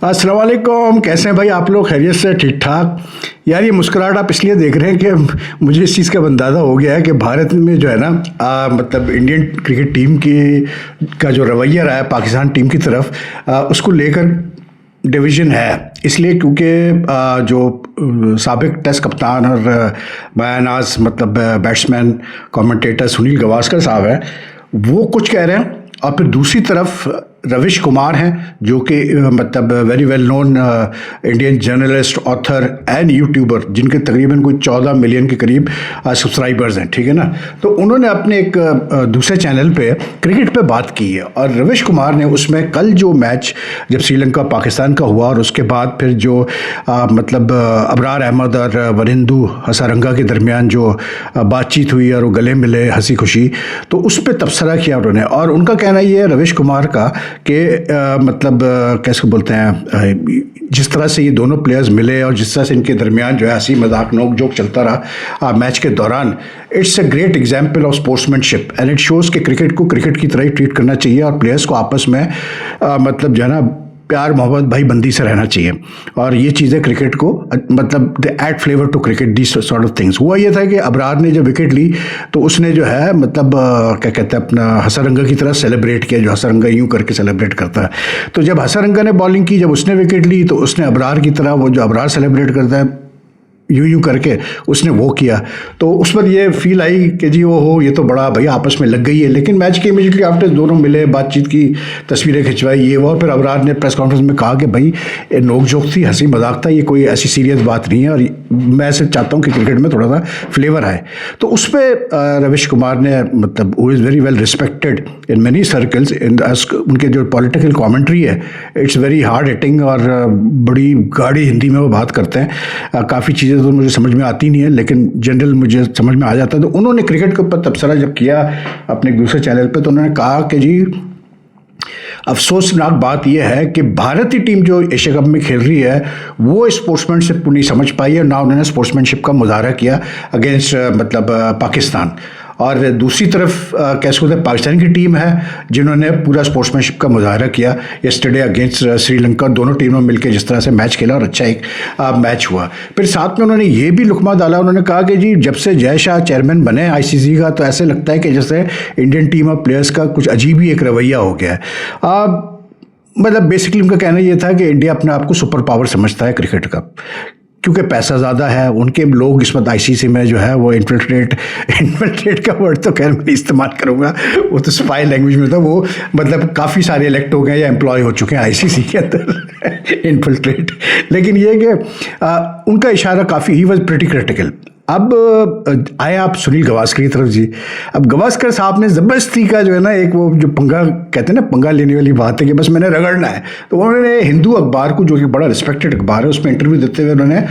अस्सलाम वालेकुम, कैसे हैं भाई आप लोग? खैरियत से? ठीक ठाक यार। ये मुस्कुराहट आप इसलिए देख रहे हैं कि मुझे इस चीज़ का अंदाज़ा हो गया है कि भारत में जो है ना मतलब इंडियन क्रिकेट टीम की का जो रवैया रहा है पाकिस्तान टीम की तरफ, उसको लेकर डिवीज़न है। इसलिए क्योंकि जो साबिक टेस्ट कप्तान और बयानाज मतलब बैट्समैन कमेंटेटर सुनील गावस्कर साहब हैं, वो कुछ कह रहे हैं, और फिर दूसरी तरफ रविश कुमार हैं जो कि मतलब very well known Indian journalist, author and YouTuber, जिनके तकरीबन कोई 14 मिलियन के करीब सब्सक्राइबर्स हैं, ठीक है ना। तो उन्होंने अपने एक दूसरे चैनल पे क्रिकेट पे बात की है, और रविश कुमार ने उसमें कल जो मैच जब श्रीलंका पाकिस्तान का हुआ और उसके बाद फिर जो मतलब अबरार अहमद और वरिंदु हसारंगा के दरमियान जो बातचीत हुई और वो गले मिले हंसी खुशी, तो उस पर तबसरा किया उन्होंने। और उनका कहना ये है रविश कुमार का कि मतलब कैसे बोलते हैं, जिस तरह से ये दोनों प्लेयर्स मिले और जिस तरह से इनके दरमियान जो है हंसी मजाक नोक जोक चलता रहा मैच के दौरान, it's a great example of sportsmanship and it shows कि क्रिकेट को क्रिकेट की तरह ही ट्रीट करना चाहिए और प्लेयर्स को आपस में मतलब जो है ना प्यार मोहब्बत भाई बंदी से रहना चाहिए। और ये चीज़ें क्रिकेट को मतलब they add flavour to cricket, this sort of things. हुआ ये था कि अबरार ने जब विकेट ली तो उसने जो है मतलब क्या कहते हैं अपना हसारंगा की तरह सेलिब्रेट किया, जो हसारंगा यूँ करके सेलिब्रेट करता है। तो जब हसारंगा ने बॉलिंग की, जब उसने विकेट ली, तो उसने अबरार की तरह, वो जो अबरार सेलिब्रेट करता है यूं यूं करके, उसने वो किया। तो उस पर ये फील आई कि जी वो हो, ये तो बड़ा भाई आपस में लग गई है। लेकिन मैच के इमीडिएटली आफ्टर दोनों मिले, बातचीत की, तस्वीरें खिंचवाई, ये वो। फिर अबरार ने प्रेस कॉन्फ्रेंस में कहा कि भाई नोक जोक थी, हंसी मजाक था, ये कोई ऐसी सीरियस बात नहीं है, और मैं सिर्फ चाहता हूँ कि क्रिकेट में थोड़ा सा फ्लेवर आए। तो उस पर रविश कुमार ने मतलब who is very well respected in many circles, उनके जो पॉलिटिकल कॉमेंट्री है इट्स वेरी हार्ड हिटिंग, और बड़ी गाढ़ी हिंदी में वो बात करते हैं। काफ़ी चीज़ें तो मुझे समझ में आती नहीं है, लेकिन जनरल मुझे समझ में आ जाता है। तो उन्होंने क्रिकेट के ऊपर तबसरा जब किया अपने दूसरे चैनल पे, तो उन्होंने कहा कि जी अफसोसनाक बात यह है कि भारतीय टीम जो एशिया कप में खेल रही है वो स्पोर्ट्समैनशिप नहीं समझ पाई है, ना उन्होंने स्पोर्ट्समैनशिप का मुजाहरा किया अगेंस्ट मतलब पाकिस्तान। और दूसरी तरफ कैसे होता है पाकिस्तान की टीम है जिन्होंने पूरा स्पोर्ट्समैनशिप का मुजाहरा किया यस्टरडे अगेंस्ट श्रीलंका। दोनों टीमों मिलकर जिस तरह से मैच खेला और अच्छा एक मैच हुआ। फिर साथ में उन्होंने ये भी लुकमा डाला, उन्होंने कहा कि जी जब से जय शाह चेयरमैन बने आईसीसी का, तो ऐसे लगता है कि जैसे इंडियन टीम और प्लेयर्स का कुछ अजीब ही एक रवैया हो गया है। मतलब बेसिकली उनका कहना ये था कि इंडिया अपने आप को सुपर पावर समझता है क्रिकेट का, क्योंकि पैसा ज़्यादा है। उनके लोग इस वक्त आईसीसी में जो है वो इन्फिल्ट्रेट का वर्ड तो खैर मैं इस्तेमाल करूँगा, वो तो स्पाई लैंग्वेज में था। वो मतलब काफ़ी सारे इलेक्ट हो गए या एम्प्लॉय हो चुके हैं आईसीसी के अंदर इन्फिल्ट्रेट। लेकिन ये कि उनका इशारा काफ़ी ही वॉज प्रिटी क्रिटिकल। अब आए आप सुनील गावस्कर की तरफ जी। अब गावस्कर साहब ने ज़बरदस्ती का जो है ना एक वो जो पंगा कहते हैं ना, पंगा लेने वाली बात है कि बस मैंने रगड़ना है। तो उन्होंने हिंदू अखबार को, जो कि बड़ा रिस्पेक्टेड अखबार है, उसमें इंटरव्यू देते हुए उन्होंने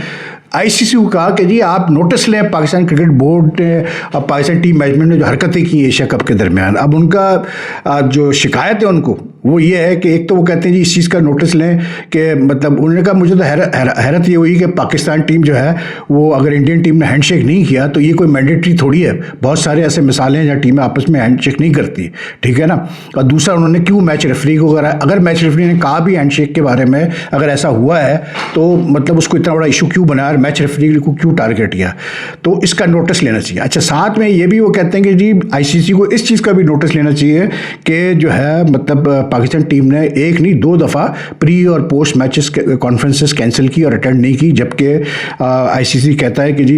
आईसीसी को कहा कि जी आप नोटिस लें पाकिस्तान क्रिकेट बोर्ड ने और पाकिस्तान टीम मैनेजमेंट ने जो हरकतें की एशिया कप के दरमियान। अब उनका जो शिकायत है उनको वो ये है कि एक तो वो कहते हैं जी इस चीज़ का नोटिस लें कि मतलब उन्होंने कहा मुझे तो हैरत ये हुई कि पाकिस्तान टीम जो है वो अगर इंडियन टीम ने हैंडशेक नहीं किया तो ये कोई मैंडेटरी थोड़ी है। बहुत सारे ऐसे मिसालें हैं जहाँ टीमें आपस में हैंडशेक नहीं करती, ठीक है ना। और दूसरा उन्होंने क्यों मैच रेफरी को, अगर मैच रेफरी ने कहा भी हैंडशेक के बारे में अगर ऐसा हुआ है तो मतलब उसको इतना बड़ा इशू क्यों बनाया और मैच रेफरी को क्यों टारगेट किया, तो इसका नोटिस लेना चाहिए। अच्छा, साथ में ये भी वो कहते हैं कि जी आईसीसी को इस चीज़ का भी नोटिस लेना चाहिए कि जो है मतलब पाकिस्तान टीम ने एक नहीं 2 दफ़ा प्री और पोस्ट मैचेस कॉन्फ्रेंसेस कैंसिल की और अटेंड नहीं की, जबकि आईसीसी कहता है कि जी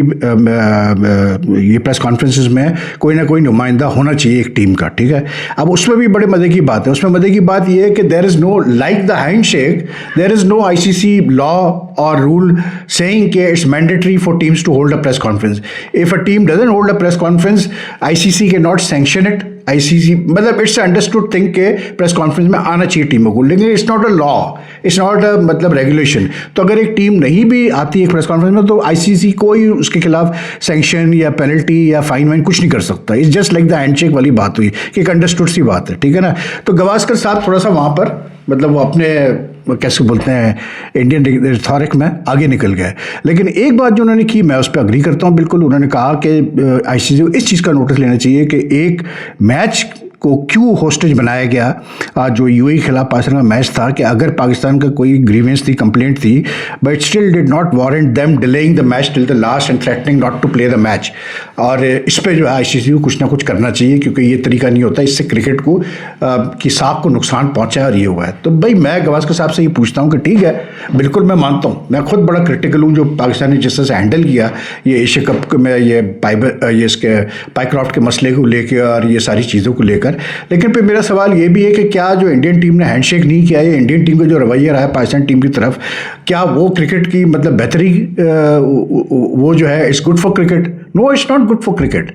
ये प्रेस कॉन्फ्रेंसेस में कोई ना कोई नुमाइंदा होना चाहिए एक टीम का, ठीक है। अब उसमें भी बड़े मज़े की बात है। उसमें मज़े की बात यह है कि there is no like the handshake, there is no ICC law or rule saying that it's mandatory for teams to hold a press conference. If a team doesn't hold a press conference, ICC cannot sanction it. ICC मतलब it's understood thing के press conference में आना चाहिए टीमों को, लेकिन it's not a law, it's not a मतलब regulation. तो अगर एक टीम नहीं भी आती है प्रेस कॉन्फ्रेंस में तो आईसीसी कोई उसके खिलाफ सैंक्शन या पेनल्टी या फाइन वाइन कुछ नहीं कर सकता। It's just like the handshake वाली बात हुई कि एक अंडरस्टूड सी बात है, ठीक है ना। तो गावस्कर साहब थोड़ा सा वहाँ पर मतलब वो अपने कैसे बोलते हैं इंडियन रिथॉरिक में आगे निकल गए। लेकिन एक बात जो उन्होंने की मैं उस पर अग्री करता हूँ बिल्कुल। उन्होंने कहा कि आईसीसी को इस चीज़ का नोटिस लेना चाहिए कि एक मैच को क्यों होस्टेज बनाया गया जो यूएई के खिलाफ पाकिस्तान का मैच था, कि अगर पाकिस्तान का कोई ग्रीवेंस थी, कंप्लेंट थी, but still did not warrant them delaying the match till the last end threatening not to play the match. और इस पर जो है आईसीसी को कुछ ना कुछ करना चाहिए, क्योंकि ये तरीका नहीं होता, इससे क्रिकेट को की साख को नुकसान पहुंचा है और ये हुआ है। तो भाई मैं गवास्कर साहब से ये पूछता हूँ कि ठीक है, बिल्कुल मैं मानता हूँ, मैं खुद बड़ा क्रिटिकल हूँ जो पाकिस्तान ने जिस तरह से हैंडल किया ये एशिया कप में, ये इसके पाइक्राफ्ट के मसले को लेकर और ये सारी चीज़ों को लेकर। लेकिन फिर मेरा सवाल ये भी है कि क्या जो इंडियन टीम ने हैंडशेक नहीं किया, ये इंडियन टीम का जो रवैया रहा है पाकिस्तान टीम की तरफ, क्या वो क्रिकेट की मतलब बेहतरी वो जो है it's good for cricket? No, it's not good for cricket.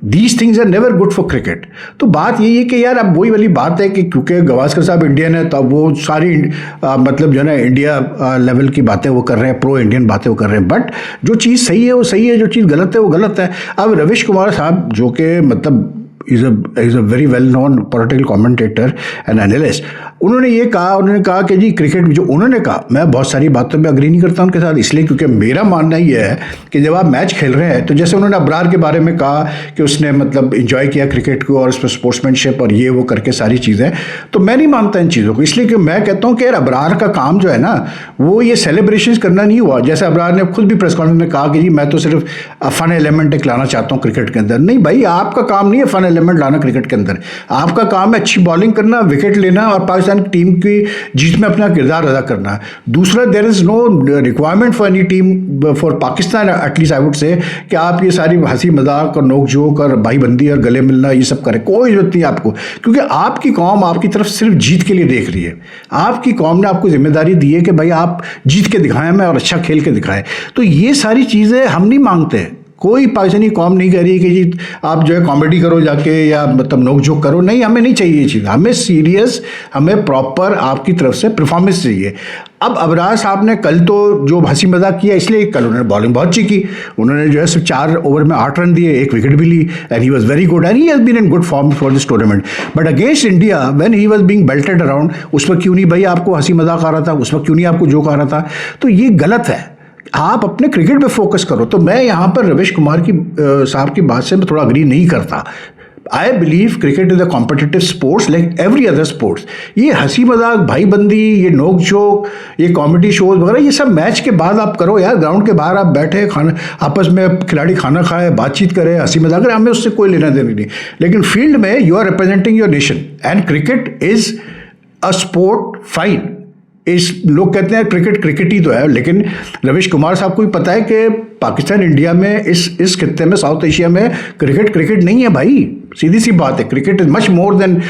These things are never good for cricket. तो बात यही है कि यार अब वही वाली बात है कि क्योंकि गवास्कर साहब इंडियन है तो अब वो सारी मतलब जो है ना इंडिया लेवल की बातें वो कर रहे हैं, प्रो इंडियन बातें वो कर रहे हैं, बट जो चीज़ सही है वो सही है, जो चीज़ गलत है वो गलत है। अब रविश कुमार साहब जो कि मतलब is a very well known political commentator and analyst, उन्होंने कहा कि जी क्रिकेट में जो उन्होंने कहा, मैं बहुत सारी बातों में अग्री नहीं करता उनके साथ, इसलिए क्योंकि मेरा मानना ये है कि जब आप मैच खेल रहे हैं तो जैसे उन्होंने अबरार के बारे में कहा कि उसने मतलब इंजॉय किया क्रिकेट को और उसमें स्पोर्ट्समैनशिप और ये वो करके सारी चीज़ें, तो मैं नहीं मानता इन चीज़ों को, इसलिए कि मैं कहता हूँ कि यार अबरार का काम जो है ना वो ये सेलिब्रेशन करना नहीं हुआ। जैसे अबरार ने खुद भी प्रेस कॉन्फ्रेंस में कहा कि जी मैं तो सिर्फ फन एलिमेंट एक लाना चाहता हूँ क्रिकेट के अंदर। नहीं भाई, आपका काम नहीं है फन एलिमेंट लाना क्रिकेट के अंदर, आपका काम है अच्छी बॉलिंग करना, विकेट लेना और पाकिस्तान की टीम की जीत में अपना किरदार अदा करना है। दूसरा, there is no requirement for any team for Pakistan at least I would say कि आप ये सारी हंसी मजाक और नोक झोंक और भाईबंदी और गले मिलना ये सब करें, कोई जरूरत नहीं आपको, क्योंकि आपकी कौम आपकी तरफ सिर्फ जीत के लिए देख रही है। आपकी कौम ने आपको जिम्मेदारी दी है कि भाई आप जीत के दिखाएं हमें और अच्छा खेल के दिखाएं। तो ये सारी चीज़ें हम नहीं मांगते, कोई पाकिस्तानी कौम नहीं कह रही कि जी आप जो है कॉमेडी करो जाके या मतलब नोक झोंक करो, नहीं, हमें नहीं चाहिए ये चीज़, हमें सीरियस, हमें प्रॉपर आपकी तरफ से परफॉर्मेंस चाहिए। अब अबरार साहब ने कल तो जो हंसी मजाक किया, इसलिए कल उन्होंने बॉलिंग बहुत अच्छी की, उन्होंने जो है सिर्फ 4 ओवर में 8 रन दिए, 1 विकेट भी ली, and he was very good and he has been in good form for this tournament. But against India when he was being belted around, उस पर क्यों नहीं भाई आपको हंसी मजाक आ रहा था, उस पर क्यों नहीं आपको जोक आ रहा था? तो ये गलत है, आप अपने क्रिकेट पे फोकस करो। तो मैं यहाँ पर रविश कुमार की साहब की बात से मैं थोड़ा अग्री नहीं करता। I believe cricket is a competitive sports like every other sports. ये हंसी मजाक, भाईबंदी, ये नोक झोंक, ये कॉमेडी शोज वगैरह, ये सब मैच के बाद आप करो यार, ग्राउंड के बाहर आप बैठे, खाना आपस में खिलाड़ी खाना खाए, बातचीत करें, हंसी मजाक करें, हमें उससे कोई लेना देना नहीं। लेकिन फील्ड में you are representing your nation and cricket is a sport, fine. इस लोग कहते हैं क्रिकेट क्रिकेट ही तो है, लेकिन रविश कुमार साहब को भी पता है कि पाकिस्तान इंडिया में इस खित्ते में, साउथ एशिया में क्रिकेट क्रिकेट नहीं है भाई, सीधी सी बात है। Cricket is much more than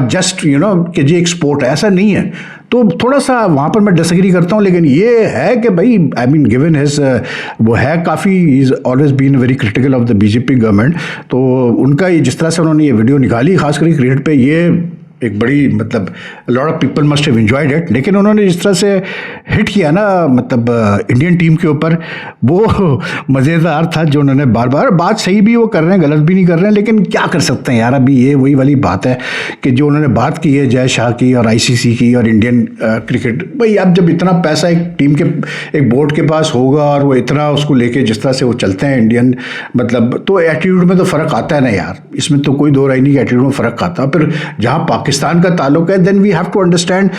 just कि जी एक स्पोर्ट है, ऐसा नहीं है। तो थोड़ा सा वहाँ पर मैं डिसएग्री करता हूँ, लेकिन ये है कि भाई आई मीन गिवन हिज वो है काफ़ी, is always been very critical of the BJP government. तो उनका ये जिस तरह से उन्होंने ये वीडियो निकाली खास करके क्रिकेट पे, ये एक बड़ी मतलब lot of people must have enjoyed it. लेकिन उन्होंने जिस तरह से हिट किया ना मतलब इंडियन टीम के ऊपर, वो मज़ेदार था जो उन्होंने बार बार, बात सही भी वो कर रहे हैं, गलत भी नहीं कर रहे हैं, लेकिन क्या कर सकते हैं यार। अभी ये वही वाली बात है कि जो उन्होंने बात की है जय शाह की और आईसीसी की और इंडियन क्रिकेट, भाई अब जब इतना पैसा एक टीम के एक बोर्ड के पास होगा और वो इतना उसको लेके जिस तरह से वो चलते हैं इंडियन, मतलब तो एटीट्यूड में तो फ़र्क आता है ना यार, इसमें तो कोई दो राय नहीं कि एटीट्यूड में फ़र्क आता। फिर जहाँ पाकिस्तान का ताल्लुक है, then we have to understand,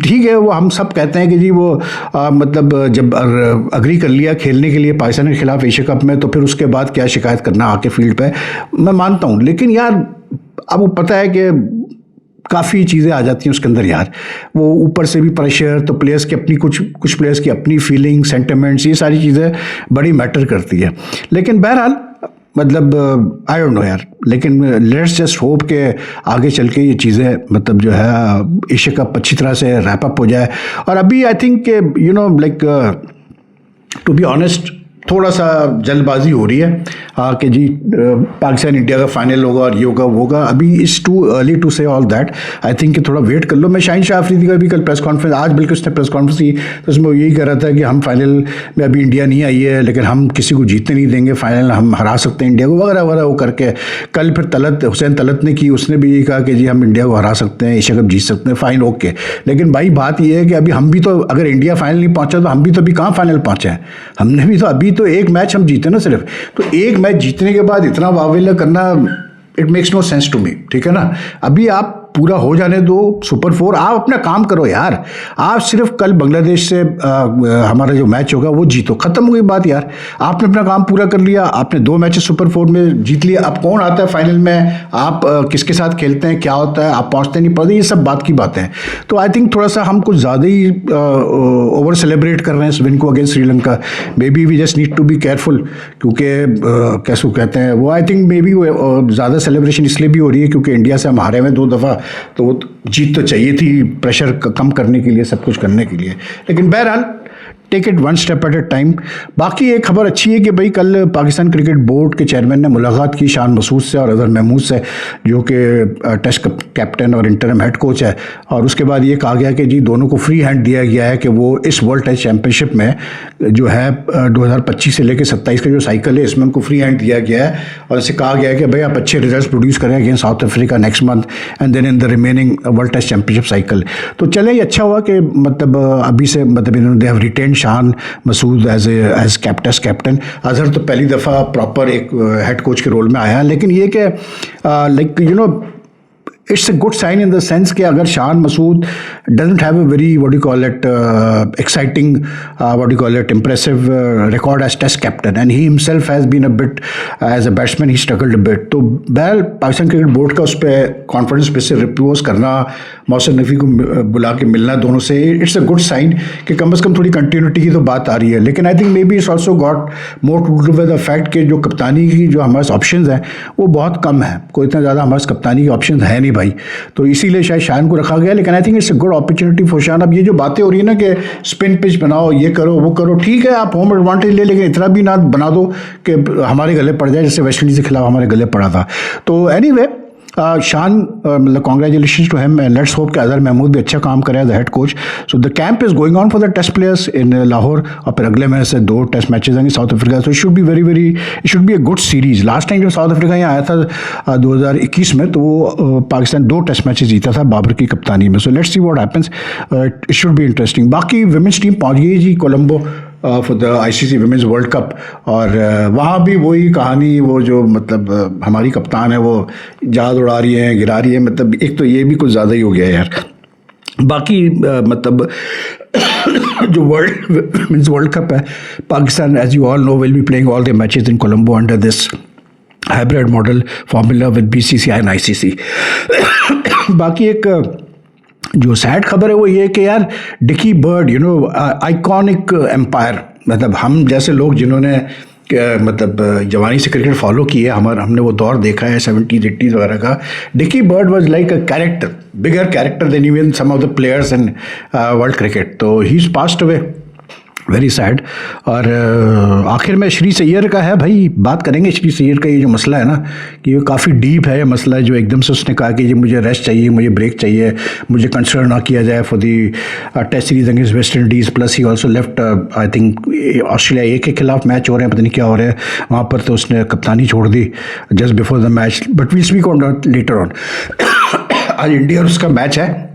ठीक है वो हम सब कहते हैं कि जी वो मतलब जब अग्री कर लिया खेलने के लिए पाकिस्तान के खिलाफ एशिया कप में, तो फिर उसके बाद क्या शिकायत करना आके फील्ड पे, मैं मानता हूँ। लेकिन यार अब वो पता है कि काफ़ी चीज़ें आ जाती हैं उसके अंदर यार, वो ऊपर से भी प्रेशर, तो प्लेयर्स की अपनी कुछ प्लेयर्स की अपनी फीलिंग, सेंटिमेंट्स, ये सारी चीज़ें बड़ी मैटर करती है। लेकिन बहरहाल मतलब आई डोंट नो यार, लेकिन लेट्स जस्ट होप के आगे चल के ये चीज़ें मतलब जो है एशिया कप अच्छी तरह से रैप अप हो जाए। और अभी I think you know like to be honest थोड़ा सा जल्दबाजी हो रही है कि जी पाकिस्तान इंडिया का फाइनल होगा और ये होगा वो होगा, अभी it's too early to say all that. I think कि थोड़ा वेट कर लो। मैं शाहीन शाह अफरीदी का भी कल प्रेस कॉन्फ्रेंस, आज बल्कि उसने प्रेस कॉन्फ्रेंस की तो उसमें यही कह रहा था कि हम फाइनल में अभी इंडिया नहीं आई है, लेकिन हम किसी को जीतने नहीं देंगे, फाइनल हम हरा सकते हैं इंडिया को वगैरह वगैरह वो करके। कल फिर हुसैन तलत ने की, उसने भी यही कहा कि जी हम इंडिया को हरा सकते हैं, एशिया कप जीत सकते हैं, फाइन ओके। लेकिन भाई बात यह है कि अभी हम भी तो, अगर इंडिया फाइनल नहीं पहुँचा तो हम भी तो अभी कहाँ फाइनल पहुँचे हैं, हमने भी तो अभी तो एक मैच हम जीते ना सिर्फ। तो एक मैच जीतने के बाद इतना वावेला करना it makes no sense to me, ठीक है ना। अभी आप पूरा हो जाने दो सुपर 4, आप अपना काम करो यार। आप सिर्फ कल बांग्लादेश से हमारा जो मैच होगा वो जीतो, खत्म हो गई बात यार। आपने अपना काम पूरा कर लिया, आपने 2 मैचेस सुपर 4 में जीत लिया। अब कौन आता है फाइनल में, आप किसके साथ खेलते हैं, क्या होता है, आप पहुंचते नहीं पड़ते, ये सब बात की बातें हैं। तो आई थिंक थोड़ा सा हम कुछ ज़्यादा ही ओवर सेलिब्रेट कर रहे हैं इस विन को against Sri Lanka. May be we just need to be careful, क्योंकि कैसे कहते हैं वो, आई थिंक मे बी ज़्यादा सेलिब्रेशन इसलिए भी हो रही है क्योंकि इंडिया से हम हारे हुए 2 दफ़ा, तो वो जीत तो चाहिए थी प्रेशर कम करने के लिए, सब कुछ करने के लिए। लेकिन बहरहाल take it one step at a time. बाकी एक खबर अच्छी है कि भाई कल पाकिस्तान क्रिकेट बोर्ड के चेयरमैन ने मुलाकात की शान मसूद से और अजहर महमूद से, जो कि टेस्ट कैप्टन और इंटरिम हेड कोच है। और उसके बाद ये कहा गया कि जी दोनों को फ्री हैंड दिया गया है कि वो इस वर्ल्ड टेस्ट चैंपियनशिप में जो है 2025 से लेकर 27 का जो साइकिल है इसमें उनको फ्री हैंड दिया गया है। और इससे कहा गया है कि भाई आप अच्छे रिजल्ट प्रोड्यूस करें against South Africa next month and then in the remaining world test championship cycle. तो चले, ये अच्छा हुआ कि मतलब अभी से मतलब इन्होंने they have retain Shan Masood as captain. Azhar तो पहली दफ़ा प्रॉपर एक हेड कोच के रोल में आया, लेकिन ये कि like you know it's a good sign in the sense कि अगर Shan Masood doesn't have a very what you call it exciting what you call it impressive record as test captain and he himself has been a bit as a batsman he struggled a bit, तो बैल Pakistan cricket board का उस पर confidence पे से repose करना, मोहसिन नफ़ी को बुला के मिलना दोनों से, इट्स अ गुड साइन कि कम से कम थोड़ी कंटिन्यूटी की तो बात आ रही है। लेकिन I think may be it's also got more to do with the fact कि जो कप्तानी की जो हमारे ऑप्शन हैं वो बहुत कम है, कोई इतना ज़्यादा हमारे कप्तानी के ऑप्शन है नहीं भाई, तो इसीलिए शायद शान को रखा गया। लेकिन I think it's a good opportunity for शान। अब ये जो बातें हो रही है ना कि स्पिन पिच बनाओ, ये करो वो करो, ठीक है आप होम एडवांटेज ले, लेकिन इतना भी ना बना दो कि हमारे गले पड़ जाए जैसे वेस्ट इंडीज़ के खिलाफ हमारे गले पड़ा था। तो एनीवे शान मतलब congratulation to him and let's hope कि अजहर महमूद भी अच्छा काम करे as head coach. So the camp is going on for the test players in Lahore, और फिर अगले महीने से 2 टेस्ट मैचेस आएंगे साउथ अफ्रीका। तो it should be a good series. Last time जब साउथ अफ्रीका यहाँ आया था 2021 में, तो वो पाकिस्तान 2 टेस्ट मैचेस जीता था बाबर की कप्तानी में। So let's see what happens, it should be interesting. बाकी विमेंस टीम पहुँच गई जी Colombo for the ICC women's World Cup, और वहाँ भी वही कहानी, वो जो मतलब हमारी कप्तान है वो जहाज उड़ा रही है, गिरा रही है, मतलब एक तो ये भी कुछ ज़्यादा ही हो गया यार। बाकी मतलब जो वर्ल्ड कप है, Pakistan as you all know will be playing all the matches in Colombo under this hybrid model formula with BCCI and ICC। बाकी एक जो सैड खबर है वो ये कि यार Dickie Bird you know iconic umpire, मतलब हम जैसे लोग जिन्होंने मतलब जवानी से क्रिकेट फॉलो की है, हमने वो दौर देखा है 70s 80s वगैरह का। Dickie Bird was like a character, bigger character than even some of the players in world cricket. तो he is passed away, very sad. और आखिर में श्री सैयर का है भाई, बात करेंगे श्री सैयर का। ये जो मसला है ना कि ये काफ़ी डीप है, ये मसला जो एकदम से उसने कहा कि ये मुझे रेस्ट चाहिए, मुझे ब्रेक चाहिए, मुझे कंसिडर ना किया जाए for the test series against West Indies. Plus he also left I think Australia के खिलाफ मैच हो रहे हैं, पता नहीं क्या हो रहा है वहाँ पर, तो उसने कप्तानी छोड़ दी just before the match, but will speak on later on. आज इंडिया और उसका मैच है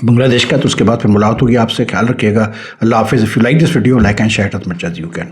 बांग्लादेश का, तो उसके बाद फिर मुलाकात होगी आपसे। ख्याल रखिएगा, अल्लाह हाफिज़। If you like this video, like and share it as much as you can.